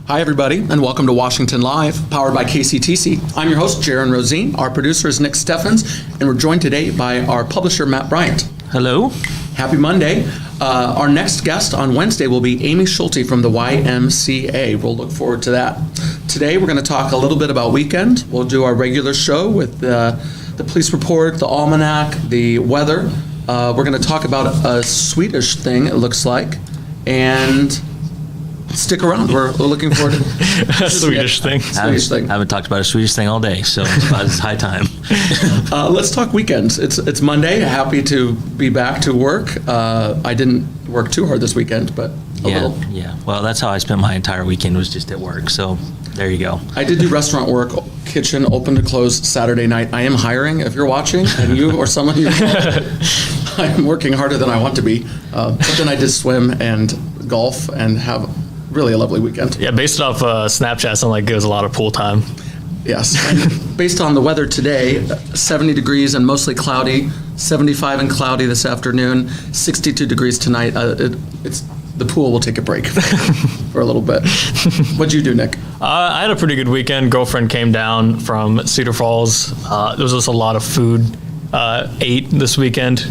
Hi, everybody, and welcome to Washington Live, powered by KCTC. I'm your host, Jaron Rosine. Our producer is Nick Steffens, and we're joined today by our publisher, Matt Bryant. Hello. Happy Monday. Our next guest on Wednesday will be Amy Schulte from the YMCA. We'll look forward to that. Today, we're going to talk a little bit about weekend. We'll do our regular show with the police report, the almanac, the weather. We're going to talk about a Swedish thing, it looks like, and stick around. We're looking forward to a Swedish thing. I haven't talked about a Swedish thing all day, so it's high time. Let's talk weekends. It's Monday. Happy to be back to work. I didn't work too hard this weekend, but a little. Yeah. Well, that's how I spent my entire weekend, was just at work. So there you go. I did do restaurant work, kitchen open to close Saturday night. I am hiring. If you're watching, and you or someone you know, I'm working harder than I want to be. But then I did swim and golf and have really a lovely weekend. Yeah, based off Snapchat, sounds like it was a lot of pool time. Yes. And based on the weather today, 70 degrees and mostly cloudy, 75 and cloudy this afternoon, 62 degrees tonight. The pool will take a break for a little bit. What'd you do, Nick? I had a pretty good weekend. Girlfriend came down from Cedar Falls. There was just a lot of food. Ate this weekend.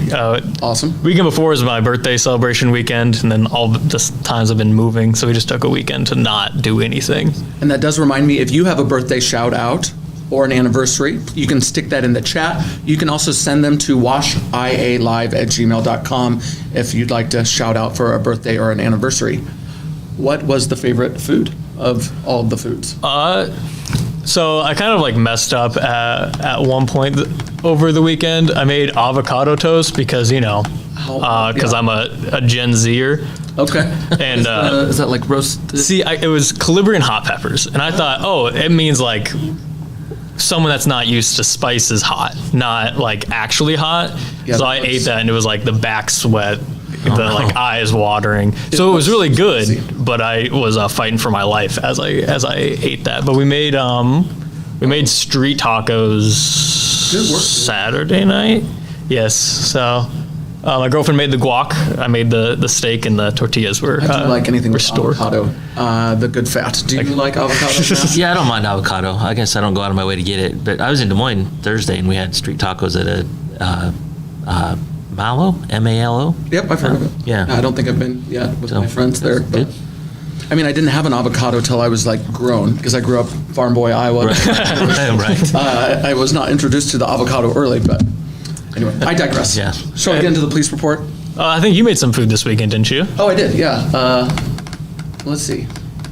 Awesome. Weekend before was my birthday celebration weekend, and then all the times I've been moving, so we just took a weekend to not do anything. And that does remind me, if you have a birthday shout out or an anniversary, you can stick that in the chat. You can also send them to washialive@gmail.com if you'd like to shout out for a birthday or an anniversary. What was the favorite food of all of the foods? So I kind of messed up at one point over the weekend. I made avocado toast because, I'm a Gen Zer. Okay. And is that like roast? See, it was Calabrian hot peppers. And I thought, it means someone that's not used to spice is hot, not actually hot. Yeah, so I ate that and it was the back sweat, eyes watering. So it was really good, but I was fighting for my life as I ate that. But we made street tacos Saturday night. Yes. So my girlfriend made the guac. I made the steak, and the tortillas were I do like anything restored. With avocado, the good fat. Do you like avocado? Yeah, I don't mind avocado. I guess I don't go out of my way to get it. But I was in Des Moines Thursday, and we had street tacos at a Malo, M-A-L-O. Yep, I've heard of it. Yeah. I don't think I've been yet with my friends there. But good. I mean, I didn't have an avocado till I was grown, because I grew up farm boy, Iowa. Right. I was not introduced to the avocado early, but anyway, I digress. Yeah. Shall we get into the police report? I think you made some food this weekend, didn't you? Oh, I did, yeah. Let's see.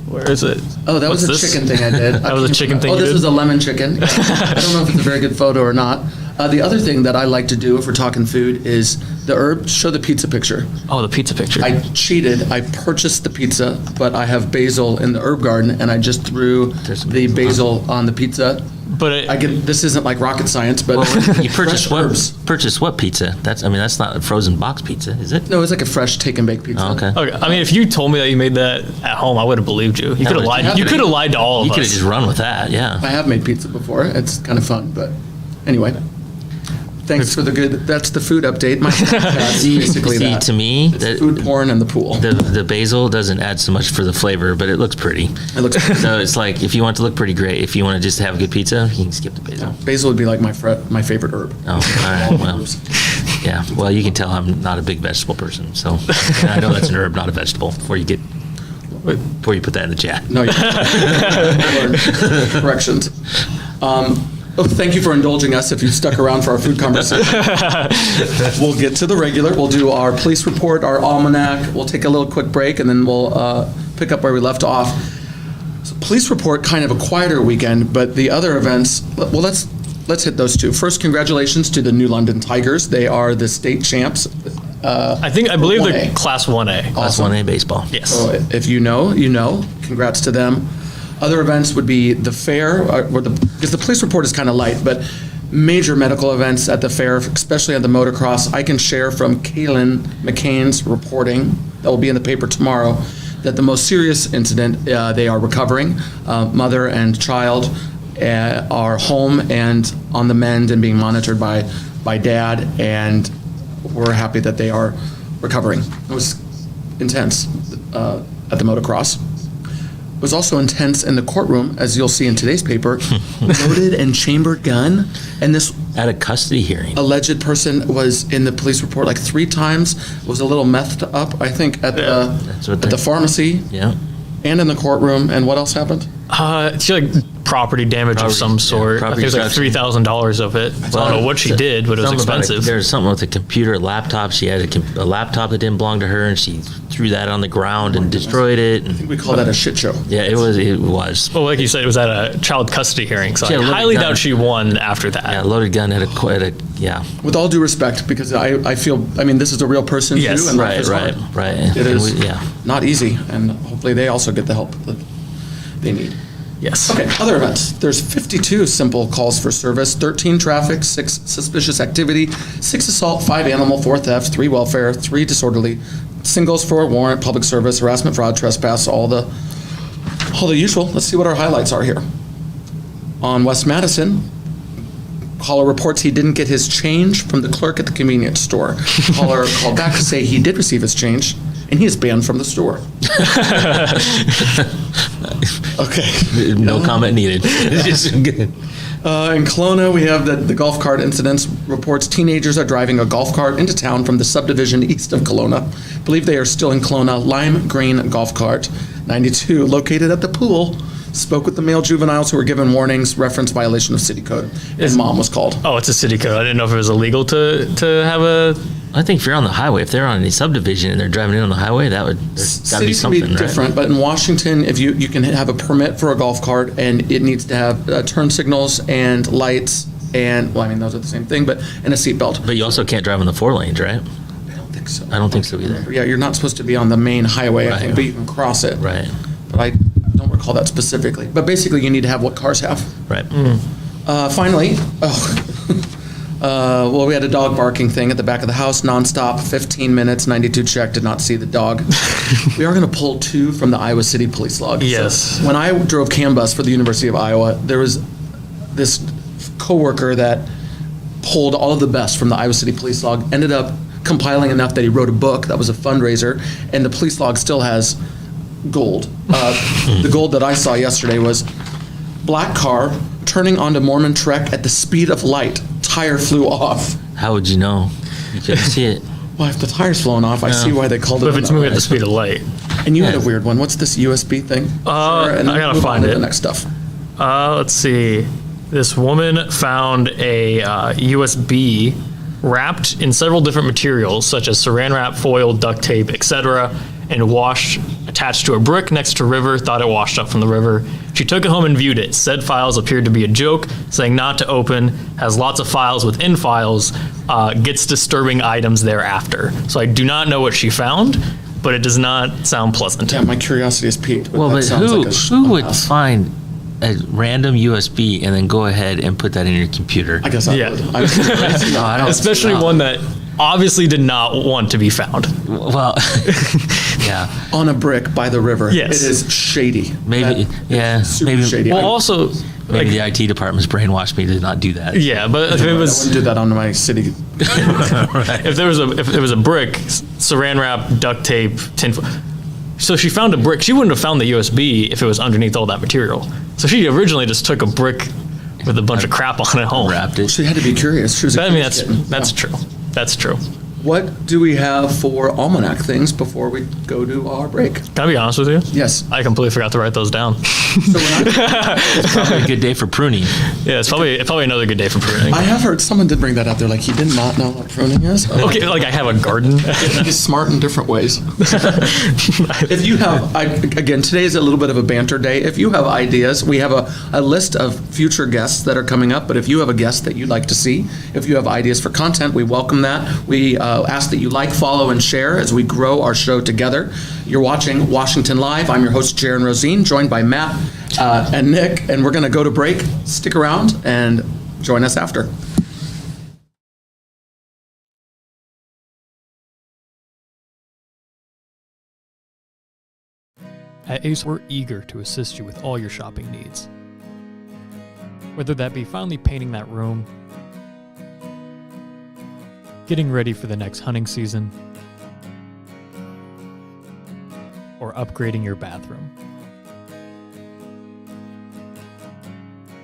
Where is it? Oh, that was a chicken thing I did. That was a chicken thing you did? Oh, this was a lemon chicken. I don't know if it's a very good photo or not. The other thing that I like to do if we're talking food is the herb. Show the pizza picture. Oh, the pizza picture. I cheated. I purchased the pizza, but I have basil in the herb garden, and I just threw the basil on the pizza. But this isn't like rocket science, but you purchased what pizza? That's not a frozen box pizza, is it? No, it's like a fresh take and bake pizza. Oh, okay. I mean, if you told me that you made that at home, I would have believed you. You could have lied. You could have lied to all of us. You could have just run with that. Yeah. I have made pizza before. It's kind of fun, but anyway. Thanks for the good. That's the food update. Basically that. To me, it's food porn and the pool. The basil doesn't add so much for the flavor, but it looks pretty. It looks pretty. So it's if you want it to look pretty great, if you want to just have a good pizza, you can skip the basil. Yeah, basil would be my favorite herb. Oh, all right. Well, yeah. Well, you can tell I'm not a big vegetable person, so I know that's an herb, not a vegetable. Before you put that in the chat. No, corrections. Thank you for indulging us if you stuck around for our food conversation. We'll get to the regular. We'll do our police report, our almanac. We'll take a little quick break, and then we'll pick up where we left off. So police report, kind of a quieter weekend, but the other events, well, let's hit those two. First, congratulations to the New London Tigers. They are the state champs. I believe they're Class 1A. Class 1A baseball. Yes. So if you know. Congrats to them. Other events would be the fair, because the police report is kind of light, but major medical events at the fair, especially at the motocross. I can share from Kaylin McCain's reporting, that will be in the paper tomorrow, that the most serious incident, they are recovering. Mother and child are home and on the mend and being monitored by dad, and we're happy that they are recovering. It was intense at the motocross. was also intense in the courtroom, as you'll see in today's paper. Loaded and chambered gun, and this At a custody hearing. alleged person was in the police report like 3 times. Was a little methed up, I think, at That's what the they- pharmacy Yeah. and in the courtroom. And what else happened? It's like property damage of some sort. I think it was like property $3,000 of it. I don't know what she did, but it was Something about expensive. There's something with a computer, laptop. She had a laptop that didn't belong to her, and she threw that on the ground and destroyed it. I think we call that a shit show. Yeah, it was. It was. Well, like you said, it was at a child custody hearing, so She had I a loaded highly gun. doubt she won after that. Yeah, loaded gun at a yeah. With all due respect, because I feel, I mean, this is a real person Yes. too, and life Right, is right, hard. right. It And is yeah. not easy, and hopefully they also get the help that they need. Yes. Okay, other events. There's 52 simple calls for service, 13 traffic, 6 suspicious activity, 6 assault, 5 animal, 4 theft, 3 welfare, 3 disorderly, singles for warrant, public service, harassment, fraud, trespass, all the usual. Let's see what our highlights are here. On West Madison, caller reports he didn't get his change from the clerk at the convenience store. Caller called back to say he did receive his change, and he is banned from the store. Okay. No comment needed. In Kelowna, we have the golf cart incidents. Reports teenagers are driving a golf cart into town from the subdivision east of Kelowna. Believe they are still in Kelowna. Lime green golf cart, 92, located at the pool. Spoke with the male juveniles who were given warnings, reference violation of city code. His mom was called. Oh, it's a city code. I didn't know if it was illegal to have a. I think if you're on the highway, if they're on any subdivision and they're driving in on the highway, there's got to be Cities can something, be right? different, but in Washington, if you can have a permit for a golf cart, and it needs to have turn signals and lights, and, well, I mean, those are the same thing, but, and a seatbelt. But you also can't drive on the 4 lanes, right? I don't think so. I don't think so either. Yeah, you're not supposed to be on the main highway, I Right. think, but you can cross it. Right. But I don't recall that specifically. But basically, you need to have what cars have. Right. Finally, well, we had a dog barking thing at the back of the house, nonstop, 15 minutes, 92 check, did not see the dog. We are going to pull 2 from the Iowa City Police log. Yes. So when I drove CAN bus for the University of Iowa, there was this coworker that pulled all of the best from the Iowa City Police log, ended up compiling enough that he wrote a book that was a fundraiser, and the police log still has gold. The gold that I saw yesterday was black car turning onto Mormon Trek at the speed of light. Tire flew off. How would you know? You couldn't see it. Well, if the tire's flown off, I see why they called it. But if an it's moving at the event. speed of light. And you had a Yeah. weird one. What's this USB thing? And I gotta move find on to it. The next stuff. Let's see. This woman found a USB wrapped in several different materials, such as saran wrap, foil, duct tape, etc., and washed attached to a brick next to a river. Thought it washed up from the river. She took it home and viewed it. Said files appeared to be a joke, saying not to open. Has lots of files within files. Gets disturbing items thereafter. So I do not know what she found, but it does not sound pleasant. Yeah, my curiosity is piqued. Well, that but sounds who like a who would mess. find a random USB and then go ahead and put that in your computer? I guess I Yeah. would. No, I don't. Especially no. one that obviously did not want to be found. Well, yeah, on a brick by the river. Yes. It is shady. maybe. That Yeah, is super maybe. shady. Well, I also, Maybe like, the IT department's brainwashed me to not do that. yeah, but if it was wouldn't do that on my city. if there was a brick, saran wrap, duct tape, tin foil. So she found a brick. She wouldn't have found the USB if it was underneath all that material. So she originally just took a brick with a bunch of crap on it home. Wrapped it. She had to be curious. She was. I mean, that's Yeah. true. That's true. What do we have for almanac things before we go to our break? Can I be honest with you? Yes. I completely forgot to write those down. So when It's probably a good day for pruning. Yeah, it's probably another good day for pruning. I have heard someone did bring that up. They're like, he did not know what pruning is. Okay, like I have a garden. He's smart in different ways. If you have, again, today is a little bit of a banter day. If you have ideas, we have a list of future guests that are coming up. But if you have a guest that you'd like to see, if you have ideas for content, we welcome that. We ask that you like, follow, and share as we grow our show together. You're watching Washington Live. I'm your host, Jaron Rosine, joined by Matt and Nick, and we're going to go to break. Stick around and join us after. At Ace, we're eager to assist you with all your shopping needs. Whether that be finally painting that room, getting ready for the next hunting season, or upgrading your bathroom.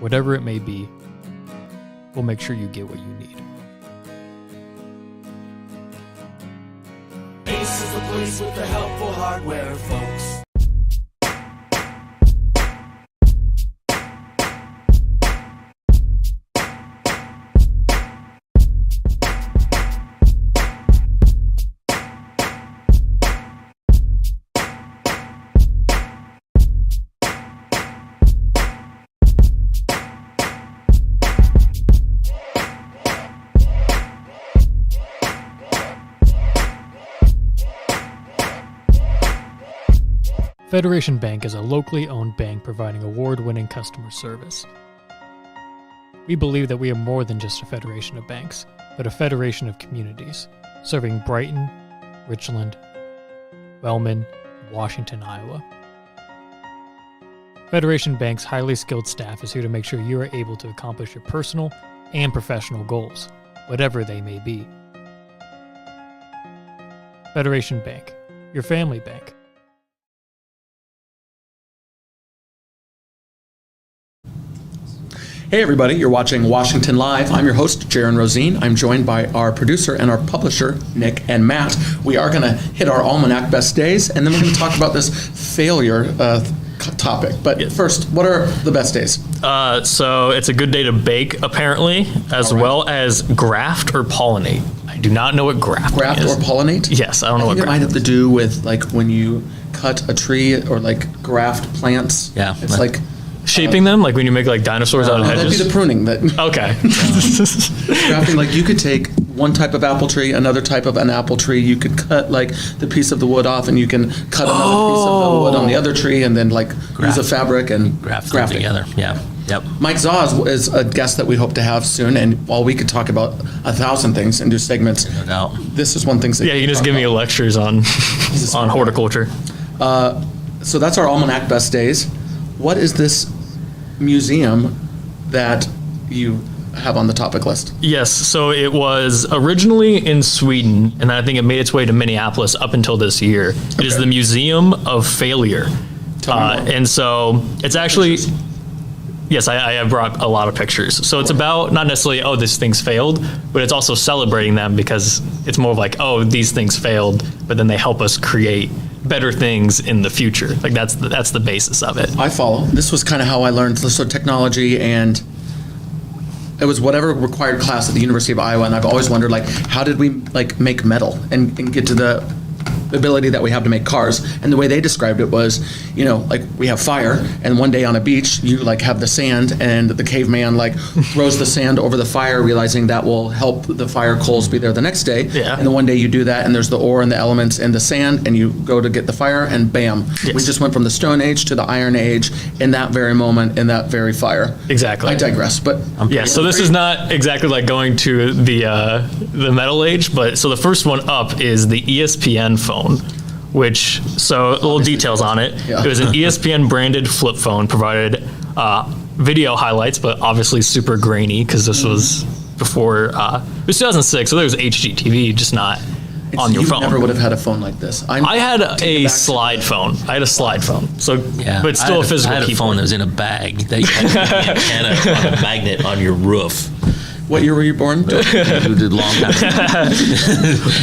whatever it may be, we'll make sure you get what you need. Ace is the place with the helpful hardware, folks. Federation Bank is a locally owned bank providing award-winning customer service. We believe that we are more than just a federation of banks, but a federation of communities, serving Brighton, Richland, Wellman, and Washington, Iowa. Federation Bank's highly skilled staff is here to make sure you are able to accomplish your personal and professional goals, whatever they may be. Federation Bank, your family bank. Hey everybody, you're watching Washington Live. I'm your host, Jaron Rosine. I'm joined by our producer and our publisher, Nick and Matt. We are going to hit our Almanac Best Days, and then we're going to talk about this failure topic. But first, what are the best days? So it's a good day to bake, apparently, as well as graft or pollinate. I do not know what graft is. Or pollinate? Yes, I don't know what I think graft it might have to do with like when you cut a tree or like graft plants. Yeah. It's like shaping them, like when you make like dinosaurs out of that'd hedges. be the pruning. That Okay. grafting, like you could take one type of apple tree, another type of an apple tree. You could cut like the piece of the wood off, and you can cut another piece of the wood on the other tree, and then like use a fabric and Graft them graft it together. Yeah. Yep. Mike Zaz is a guest that we hope to have soon, and while we could talk about 1,000 things and do segments, No doubt. this is one thing. Yeah, you can just give me lectures on horticulture. So that's our Almanac Best Days. What is this museum that you have on the topic list? Yes, so it was originally in Sweden, and I think it made its way to Minneapolis up until this year. It is the Museum of Failure. And so it's actually... Yes, I have brought a lot of pictures. So it's about not necessarily, oh, this thing's failed, but it's also celebrating them because it's more of like, oh, these things failed, but then they help us create better things in the future. Like that's the basis of it. I follow. This was kind of how I learned so technology, and it was whatever required class at the University of Iowa, and I've always wondered, like, how did we like make metal and get to the ability that we have to make cars? And the way they described it was, you know, like we have fire, and one day on a beach you like have the sand, and the caveman like throws the sand over the fire, realizing that will help the fire coals be there the next day. Yeah. And then one day you do that, and there's the ore and the elements in the sand, and you go to get the fire, and bam, Yes. we just went from the Stone Age to the Iron Age in that very moment, in that very fire. Exactly. I digress, but Yeah, so this is not exactly like going to the metal age, but so the first one up is the ESPN phone, which, so little details on it. Yeah. It was an ESPN branded flip phone, provided video highlights, but obviously super grainy because this was before, it was 2006, so there was HGTV, just not on your you phone. never would have had a phone like this. I had Take it a back to slide phone. I had a slide phone, so Yeah. but still a physical I had a keyboard. phone that was in a bag that you had the antenna on a magnet on your roof. What year were you born? We did long time.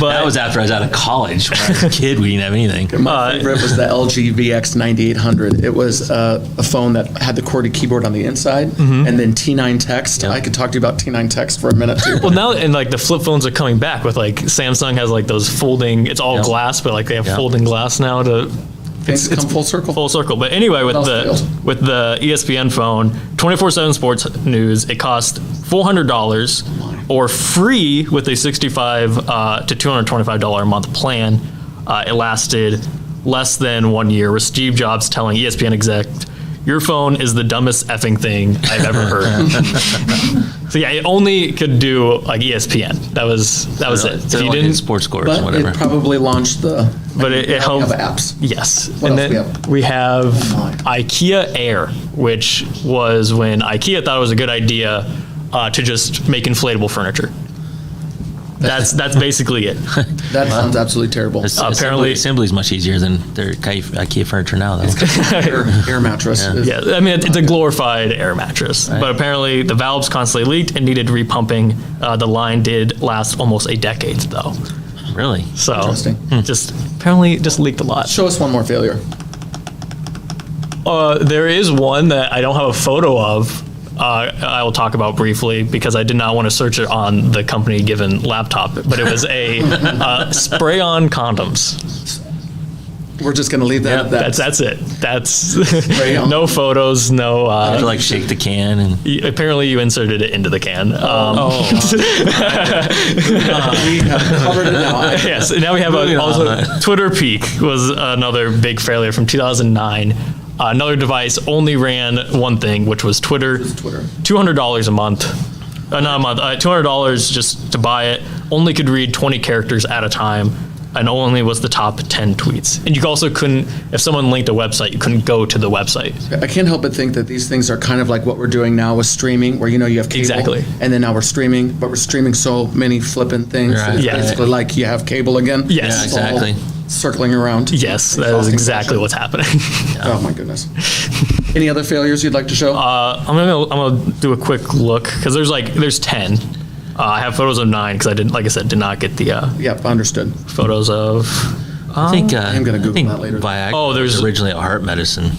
But That was after I was out of college. When I was a kid, we didn't have anything. My favorite was the LG VX 9800. It was a phone that had the QWERTY keyboard on the inside, and then T9 text. Yep. I could talk to you about T9 text for a minute too. well, now and like the flip phones are coming back with like Samsung has like those folding. It's all Yep. glass, but like they have Yep. folding glass now to. Things come full circle. Full circle. But anyway, with What the else failed? with the ESPN phone, 24/7 sports news, it cost $400 or free with a $65 to $225 a month plan. It lasted less than 1 year, with Steve Jobs telling ESPN exec, "Your phone is the dumbest effing thing I've ever heard." So yeah, it only could do like ESPN. That was it. So If you only didn't, sports scores, But whatever. it probably launched the. but it we helped. have apps. Yes. What And else then we have my. IKEA Air, which was when IKEA thought it was a good idea to just make inflatable furniture. That's basically it. That sounds absolutely terrible. Apparently- assembly is much easier than their IKEA furniture now, though. Air mattress. is- Yeah, I mean, it's a glorified air mattress, but apparently the valves constantly leaked and needed repumping. The line did last almost a decade, though. Really? So Interesting. just apparently just leaked a lot. Show us one more failure. There is one that I don't have a photo of. I will talk about briefly because I did not want to search it on the company given laptop, but it was a spray-on condoms. We're just going to leave that. That's it. That's Spray-on. no photos, no. You have to like shake the can and. Apparently, you inserted it into the can. We have covered it now. Yes. Now we have also Twitter Peak was another big failure from 2009. Another device only ran one thing, which was Twitter. Twitter. $200 a month. Not a month. $200 just to buy it. Only could read 20 characters at a time, and only was the top 10 tweets. And you also couldn't, if someone linked a website, you couldn't go to the website. I can't help but think that these things are kind of like what we're doing now with streaming, where you have cable, Exactly. and then now we're streaming, but we're streaming so many flipping things. Right. That it's Yeah. basically like you have cable again. Yes. It's all Exactly. circling around. Yes, that is Exhausting exactly session. what's happening. Oh my goodness. Any other failures you'd like to show? I'm gonna do a quick look because there's 10. I have photos of 9 because I didn't, like I said, did not get the Yep, understood. photos of. I think. I'm gonna Google I think that later. Viagra Oh, there's- was originally a heart medicine.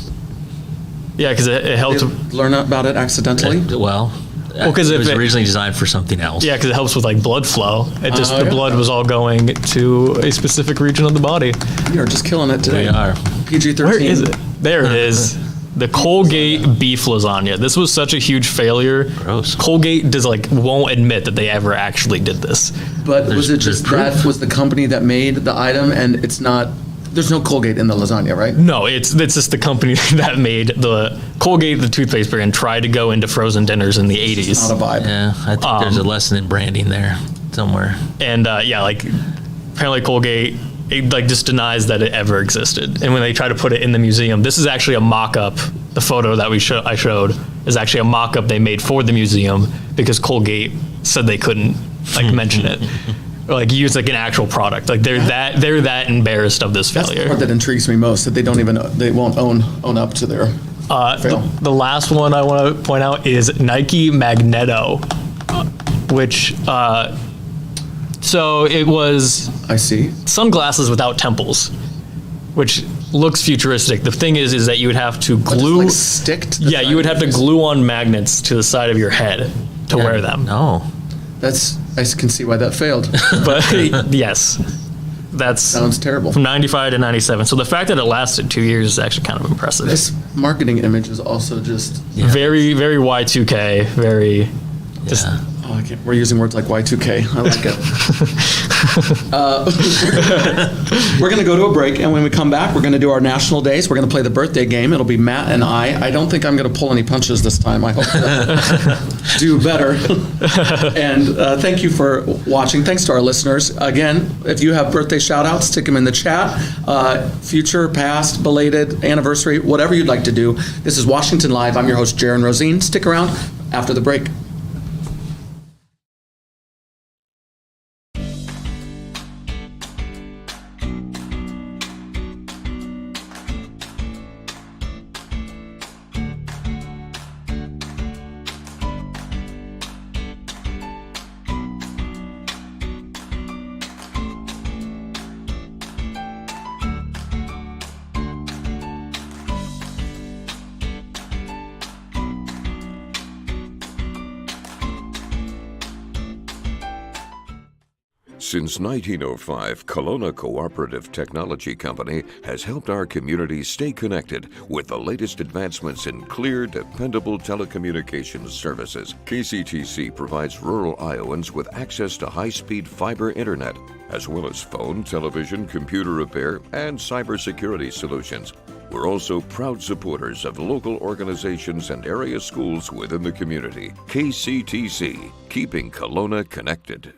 Yeah, because it helped. Learn about it accidentally. Well, 'cause it if was it- originally designed for something else. Yeah, because it helps with like blood flow. It just Oh, the yeah. blood was all going to a specific region of the body. We are just killing it today. We are. PG-13. Where is it? There it is. The Colgate beef lasagna. This was such a huge failure. Gross. Colgate won't admit that they ever actually did this. But was it there's just proof. that was the company that made the item, and it's not? There's no Colgate in the lasagna, right? No, it's just the company that made the Colgate, the toothpaste brand, tried to go into frozen dinners in the 80s. Not a vibe. Yeah, I think there's a lesson in branding there somewhere. And yeah, like apparently Colgate just denies that it ever existed. And when they try to put it in the museum, this is actually a mock-up. The photo that I showed is actually a mock-up they made for the museum because Colgate said they couldn't mention it. Or use an actual product. They're that embarrassed of this That's the failure. part that intrigues me most. That they won't own up to their fail. The last one I want to point out is Nike Magneto, which so it was I see. sunglasses without temples, which looks futuristic. The thing is that you would have to glue. Like stick to the Yeah, you would have to glue on magnets to the side of your head to wear them. No. I can see why that failed. But yes, that's Sounds terrible. from 95 to 97. So the fact that it lasted 2 years is actually kind of impressive. This marketing image is also just. Very, very Y2K. Very. Just, Yeah. Oh, I can't. We're using words like Y2K. I like it. We're going to go to a break, and when we come back, we're going to do our national days. We're going to play the birthday game. It'll be Matt and I. I don't think I'm going to pull any punches this time. I hope to do better. And thank you for watching. Thanks to our listeners. Again, if you have birthday shout-outs, stick them in the chat. Future, past, belated, anniversary, whatever you'd like to do. This is Washington Live. I'm your host, Jaron Rosine. Stick around after the break. Since 1905, Kelowna Cooperative Technology Company has helped our community stay connected with the latest advancements in clear, dependable telecommunications services. KCTC provides rural Iowans with access to high-speed fiber internet, as well as phone, television, computer repair, and cybersecurity solutions. We're also proud supporters of local organizations and area schools within the community. KCTC, keeping Kelowna connected.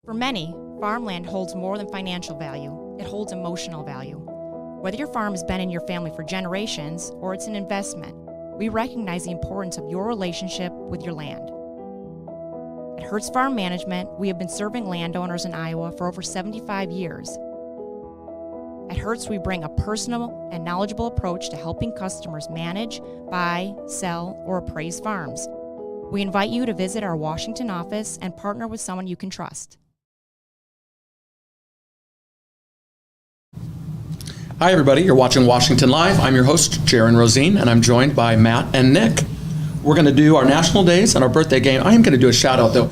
For many, farmland holds more than financial value. It holds emotional value. Whether your farm has been in your family for generations or it's an investment, we recognize the importance of your relationship with your land. At Hertz Farm Management, we have been serving landowners in Iowa for over 75 years. At Hertz, we bring a personal and knowledgeable approach to helping customers manage, buy, sell, or appraise farms. We invite you to visit our Washington office and partner with someone you can trust. Hi, everybody. You're watching Washington Live. I'm your host, Jaron Rosine, and I'm joined by Matt and Nick. We're going to do our national days and our birthday game. I am going to do a shout out, though.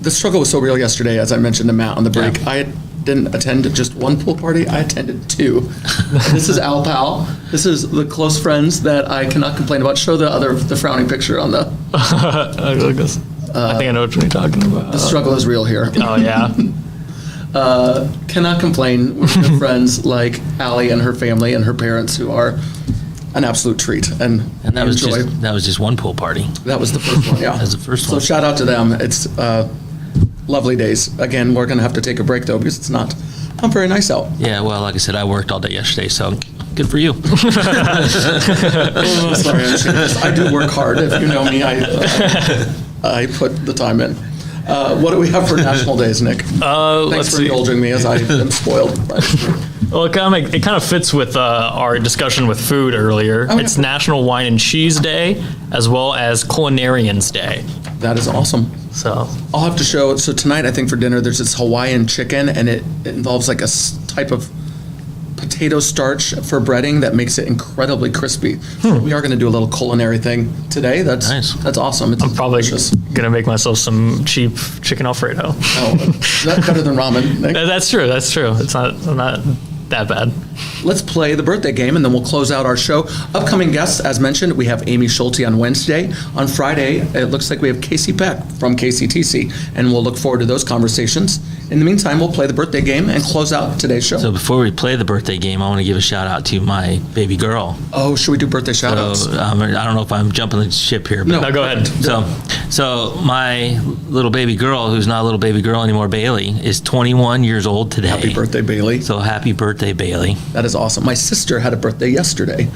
The struggle was so real yesterday, as I mentioned to Matt on the break. Yeah. I didn't attend just one pool party. I attended two. This is Al Pal. This is the close friends that I cannot complain about. Show the frowning picture on the. I think I know what you're talking about. The struggle is real here. Oh, yeah. Cannot complain with good friends like Allie and her family and her parents, who are an absolute treat. And that was just one pool party. That was the first one, yeah. That was the first one. So shout out to them. It's lovely days. Again, we're going to have to take a break, though, because it's not very nice out. Yeah, well, like I said, I worked all day yesterday, so good for you. Sorry, I do work hard. If you know me, I put the time in. What do we have for national days, Nick? Thanks for indulging me, as I am spoiled. Well, it kind of fits with our discussion with food earlier. Oh, it's yeah. National Wine and Cheese Day, as well as Culinarians Day. That is awesome. So I'll have to show. So tonight, I think for dinner, there's this Hawaiian chicken, and it involves like a type of potato starch for breading that makes it incredibly crispy. So we are going to do a little culinary thing today. That's Nice. That's awesome. It's I'm probably delicious. gonna make myself some cheap chicken Alfredo. Oh, that's better than ramen, Nick. That's true. That's true. It's not that bad. Let's play the birthday game, and then we'll close out our show. Upcoming guests, as mentioned, we have Amy Schulte on Wednesday. On Friday, it looks like we have Casey Peck from KCTC, and we'll look forward to those conversations. In the meantime, we'll play the birthday game and close out today's show. So before we play the birthday game, I want to give a shout out to my baby girl. Oh, should we do birthday shout-outs? So, I don't know if I'm jumping the ship here. But No, go ahead. So my little baby girl, who's not a little baby girl anymore, Bailey, is 21 years old today. Happy birthday, Bailey. So happy birthday, Bailey. That is awesome. My sister had a birthday yesterday.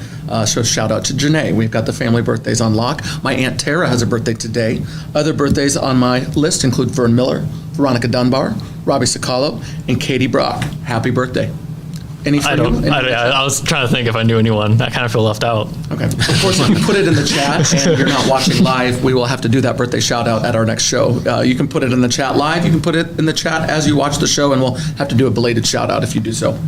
So shout out to Janae. We've got the family birthdays on lock. My Aunt Tara has a birthday today. Other birthdays on my list include Vern Miller, Veronica Dunbar, Robbie Sacalo, and Katie Brock. Happy birthday. Any for you? Any- I was trying to think if I knew anyone. I kind of feel left out. Okay. Of course, if you put it in the chat and you're not watching live, we will have to do that birthday shout out at our next show. You can put it in the chat live. You can put it in the chat as you watch the show, and we'll have to do a belated shout out if you do so.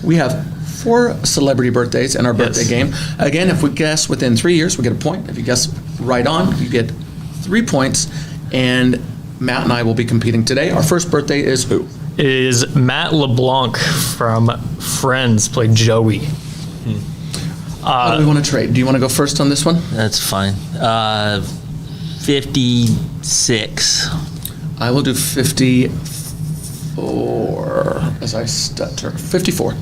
We have 4 celebrity birthdays in our birthday game. Again, if we guess within 3 years, we get a point. If you guess right on, you get 3 points. And Matt and I will be competing today. Our first birthday is who? Is Matt LeBlanc from Friends, played Joey. How do we want to trade? Do you want to go first on this one? That's fine. 56. I will do 54 as I stutter. 54.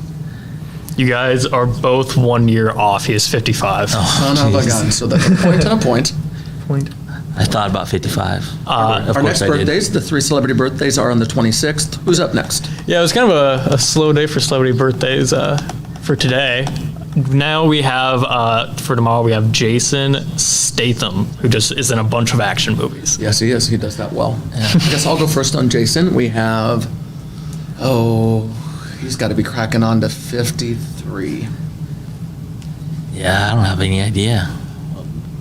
You guys are both 1 year off. He is 55. Son of a gun. So that's a point and a point. I thought about 55. Of Our course next I did. birthdays, the 3 celebrity birthdays, are on the 26th. Who's up next? Yeah, it was kind of a slow day for celebrity birthdays for today. Now we have, for tomorrow, we have Jason Statham, who just is in a bunch of action movies. Yes, he is. He does that well. I guess I'll go first on Jason. We have, he's got to be cracking on to 53. Yeah, I don't have any idea.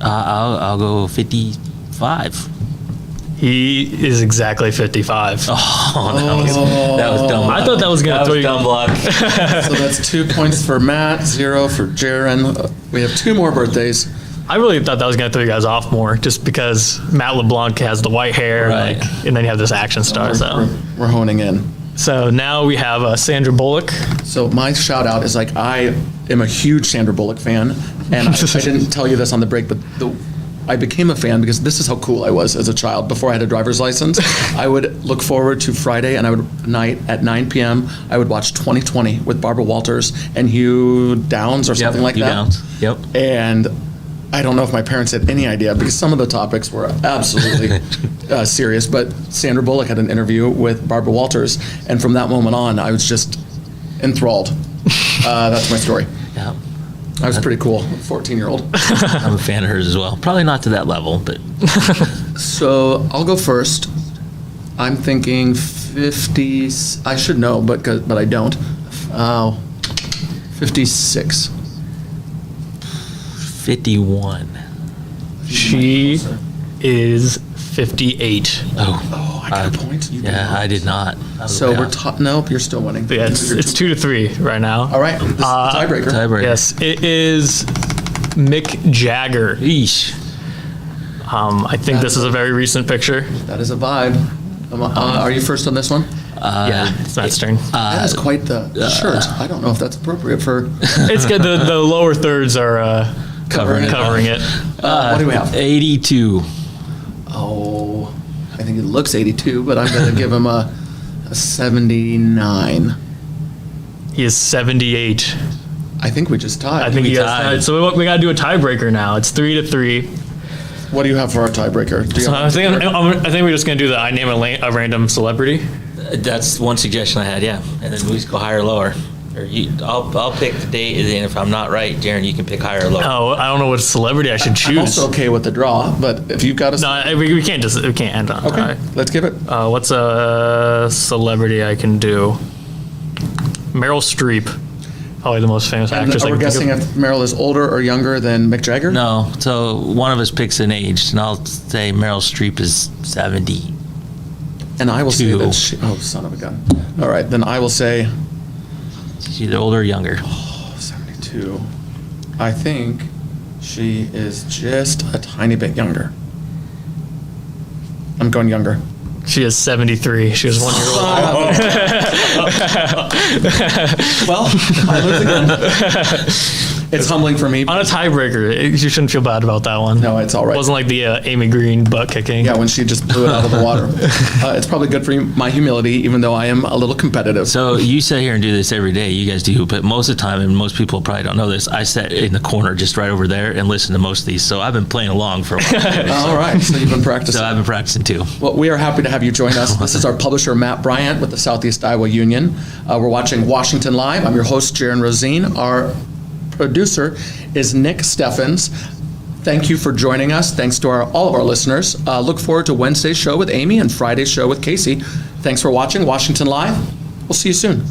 I'll go 55. He is exactly 55. Oh, that was dumb. I thought that was going to throw you. dumb luck. So that's 2 points for Matt, 0 for Jaron. We have 2 more birthdays. I really thought that was going to throw you guys off more, just because Matt LeBlanc has the white hair, Right. and then you have this action star. We're honing in. So now we have Sandra Bullock. So my shout out is like, I am a huge Sandra Bullock fan, and I didn't tell you this on the break, but I became a fan because this is how cool I was as a child. Before I had a driver's license, I would look forward to Friday, and at 9 p.m. I would watch 20/20 with Barbara Walters and Hugh Downs or something like Hugh that. Downs. Yep. And I don't know if my parents had any idea because some of the topics were absolutely serious. But Sandra Bullock had an interview with Barbara Walters, and from that moment on, I was just enthralled. That's my story. Yeah. I was pretty cool, 14-year-old. I'm a fan of hers as well. Probably not to that level, but So I'll go first. I'm thinking 50. I should know, but I don't. 56. 51. She is 58. Oh, I got a point. You yeah, I did not. I was So way we're off. nope. You're still winning. Yeah, it's 2-3 right now. All right. This is the tiebreaker. Tiebreaker. Yes, it is Mick Jagger. Eesh. I think this is a very recent picture. That is a vibe. Are you first on this one? Yeah, it's Matt's turn. That is quite the shirt. I don't know if that's appropriate for It's good. The lower thirds are covering it. covering it. What do we have? 82. Oh, I think it looks 82, but I'm going to give him a 79. He is 78. I think we just tied. I think we he has tied. tied. So we got to do a tiebreaker now. It's 3-3. What do you have for our tiebreaker? Do you So have- I think we're just gonna do the I name a random celebrity. That's one suggestion I had, yeah. And then we just go higher or lower. Or I'll pick the date, and if I'm not right, Darren, you can pick higher or lower. Oh, I don't know what celebrity I should I'm choose. also okay with the draw, but if you've got a... No, we can't end on. Okay, All right. let's give it. What's a celebrity I can do? Meryl Streep, probably the most famous And actress. I we're can think guessing of. if Meryl is older or younger than Mick Jagger? No, so one of us picks an age, and I'll say Meryl Streep is 70. And I will say Two. that she... Oh, son of a gun. All right, then I will say She's either older or younger. 72. I think she is just a tiny bit younger. I'm going younger. She is 73. She was 1 year old. Well, I lose again. It's humbling for me. On a tiebreaker, you shouldn't feel bad about that one. No, it's all right. It wasn't like the Amy Green butt kicking. Yeah, when she just blew it out of the water. It's probably good for my humility, even though I am a little competitive. So you sit here and do this every day. You guys do, but most of the time, and most people probably don't know this, I sat in the corner just right over there and listened to most of these. So I've been playing along for a while. All right, so you've been practicing. So I've been practicing too. Well, we are happy to have you join us. This is our publisher, Matt Bryant, with the Southeast Iowa Union. We're watching Washington Live. I'm your host, Jaron Rosine. Our producer is Nick Steffens. Thank you for joining us. Thanks to all of our listeners. Look forward to Wednesday's show with Amy and Friday's show with Casey. Thanks for watching Washington Live. We'll see you soon.